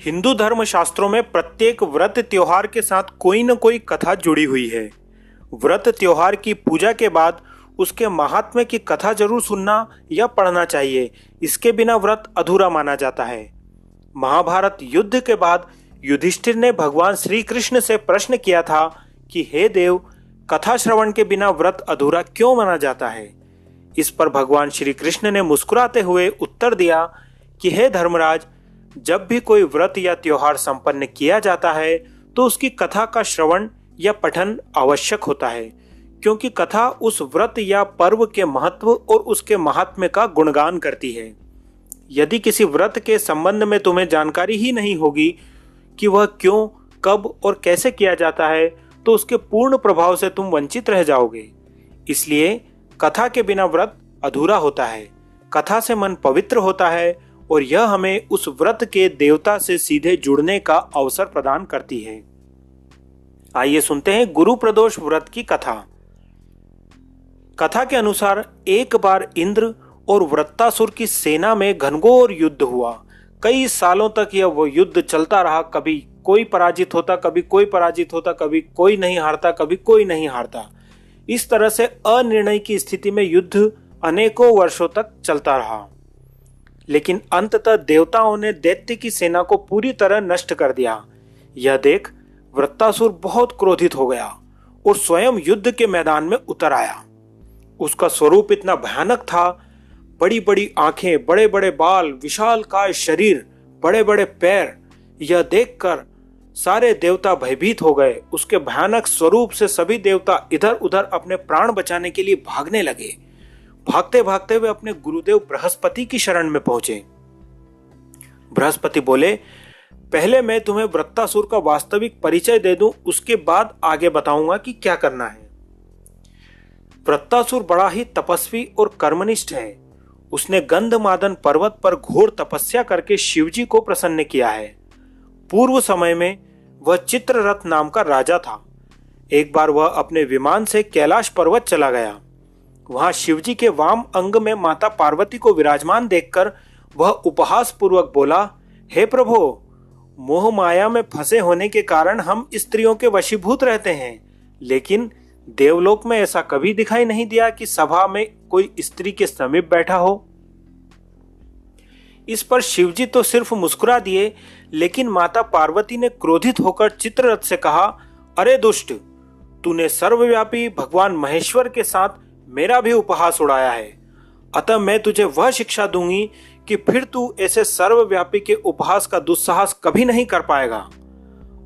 हिंदू धर्म शास्त्रों में प्रत्येक व्रत त्योहार के साथ कोई न कोई कथा जुड़ी हुई है। व्रत त्योहार की पूजा के बाद उसके महात्म्य की कथा जरूर सुनना या पढ़ना चाहिए। इसके बिना व्रत अधूरा माना जाता है। महाभारत युद्ध के बाद युधिष्ठिर ने भगवान श्री कृष्ण से प्रश्न किया था कि हे देव, कथा श्रवण के बिना व्रत अधूरा क्यों माना जाता है। इस पर भगवान श्री कृष्ण ने मुस्कुराते हुए उत्तर दिया कि हे धर्मराज, जब भी कोई व्रत या त्योहार संपन्न किया जाता है तो उसकी कथा का श्रवण या पठन आवश्यक होता है, क्योंकि कथा उस व्रत या पर्व के महत्व और उसके महात्म्य का गुणगान करती है। यदि किसी व्रत के संबंध में तुम्हें जानकारी ही नहीं होगी कि वह क्यों, कब और कैसे किया जाता है, तो उसके पूर्ण प्रभाव से तुम वंचित रह जाओगे। इसलिए कथा के बिना व्रत अधूरा होता है। कथा से मन पवित्र होता है और यह हमें उस व्रत के देवता से सीधे जुड़ने का अवसर प्रदान करती है। आइए सुनते हैं गुरु प्रदोष व्रत की कथा। कथा के अनुसार एक बार इंद्र और वृत्तासुर की सेना में घनघोर युद्ध हुआ। कई सालों तक यह वो युद्ध चलता रहा। कभी कोई पराजित होता, कभी कोई पराजित होता, कभी कोई नहीं हारता, कभी कोई नहीं हारता। इस तरह से अनिर्णय की स्थिति में युद्ध अनेकों वर्षों तक चलता रहा। लेकिन अंततः देवताओं ने दैत्य की सेना को पूरी तरह नष्ट कर दिया। यह देख वृत्तासुर बहुत क्रोधित हो गया और स्वयं युद्ध के मैदान में उतर आया। उसका स्वरूप इतना भयानक था, बड़ी बड़ी आंखें, बड़े बड़े बाल, विशालकाय शरीर, बड़े बड़े पैर। यह देखकर सारे देवता भयभीत हो गए। उसके भयानक स्वरूप से सभी देवता इधर उधर अपने प्राण बचाने के लिए भागने लगे। भागते भागते वे अपने गुरुदेव बृहस्पति की शरण में पहुंचे। बृहस्पति बोले, पहले मैं तुम्हें वृत्तासुर का वास्तविक परिचय दे दूं, उसके बाद आगे बताऊंगा कि क्या करना है। वृत्तासुर बड़ा ही तपस्वी और कर्मनिष्ठ है। उसने गंधमादन पर्वत पर घोर तपस्या करके शिवजी को प्रसन्न किया है। पूर्व समय में वह चित्ररथ नाम का राजा था। एक बार वह अपने विमान से कैलाश पर्वत चला गया। वहां शिवजी के वाम अंग में माता पार्वती को विराजमान देखकर वह उपहास पूर्वक बोला, हे प्रभु, मोह माया में फंसे होने के कारण हम स्त्रियों के वशीभूत रहते हैं, लेकिन देवलोक में ऐसा कभी दिखाई नहीं दिया कि सभा में कोई स्त्री के समीप बैठा हो। इस पर शिवजी तो सिर्फ मुस्कुरा दिए, लेकिन माता पार्वती ने क्रोधित होकर चित्ररथ से कहा, अरे दुष्ट, तूने सर्वव्यापी भगवान महेश्वर के साथ मेरा भी उपहास उड़ाया है। अतः मैं तुझे वह शिक्षा दूंगी कि फिर तू ऐसे सर्वव्यापी के उपहास का दुस्साहस कभी नहीं कर पाएगा।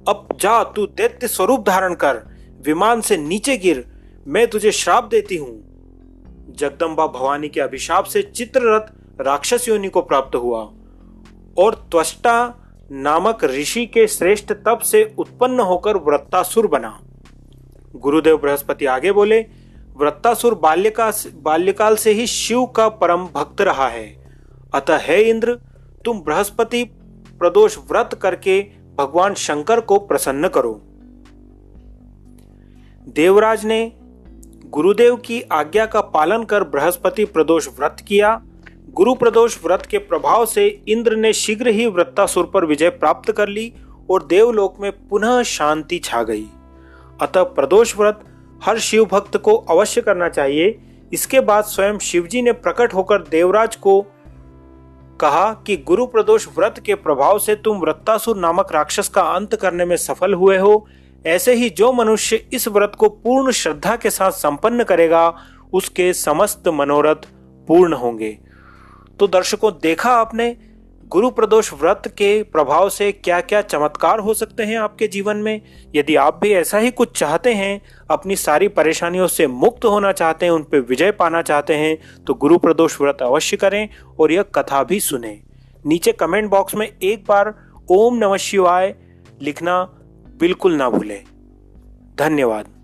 अब जा, तू दैत्य स्वरूप धारण कर, विमान से नीचे गिर, मैं तुझे श्राप देती हूं। जगदम्बा भवानी के अभिशाप से चित्ररथ राक्षस योनि को प्राप्त हुआ और त्वष्टा नामक ऋषि के श्रेष्ठ तप से उत्पन्न होकर वृत्तासुर बना। गुरुदेव बृहस्पति आगे बोले, वृत्तासुर बाल्यकाल से ही शिव का परम भक्त रहा है। अतः हे इंद्र, तुम बृहस्पति प्रदोष व्रत करके भगवान शंकर को प्रसन्न करो। देवराज ने गुरुदेव की आज्ञा का पालन कर बृहस्पति प्रदोष व्रत किया। गुरु प्रदोष व्रत के प्रभाव से इंद्र ने शीघ्र ही वृत्तासुर पर विजय प्राप्त कर ली और देवलोक में पुनः शांति छा गई। अतः प्रदोष व्रत हर शिव भक्त को अवश्य करना चाहिए। इसके बाद स्वयं शिवजी ने प्रकट होकर देवराज को कहा कि गुरु प्रदोष व्रत के प्रभाव से तुम वृत्तासुर नामक राक्षस का अंत करने में सफल हुए हो। ऐसे ही जो मनुष्य इस व्रत को पूर्ण श्रद्धा के साथ संपन्न करेगा, उसके समस्त मनोरथ पूर्ण होंगे। तो दर्शकों, देखा आपने गुरु प्रदोष व्रत के प्रभाव से क्या क्या चमत्कार हो सकते हैं आपके जीवन में। यदि आप भी ऐसा ही कुछ चाहते हैं, अपनी सारी परेशानियों से मुक्त होना चाहते हैं, उन पर विजय पाना चाहते हैं, तो गुरु प्रदोष व्रत अवश्य करें और यह कथा भी सुनें। नीचे कमेंट बॉक्स में एक बार ओम नमः शिवाय लिखना बिल्कुल ना भूलें। धन्यवाद।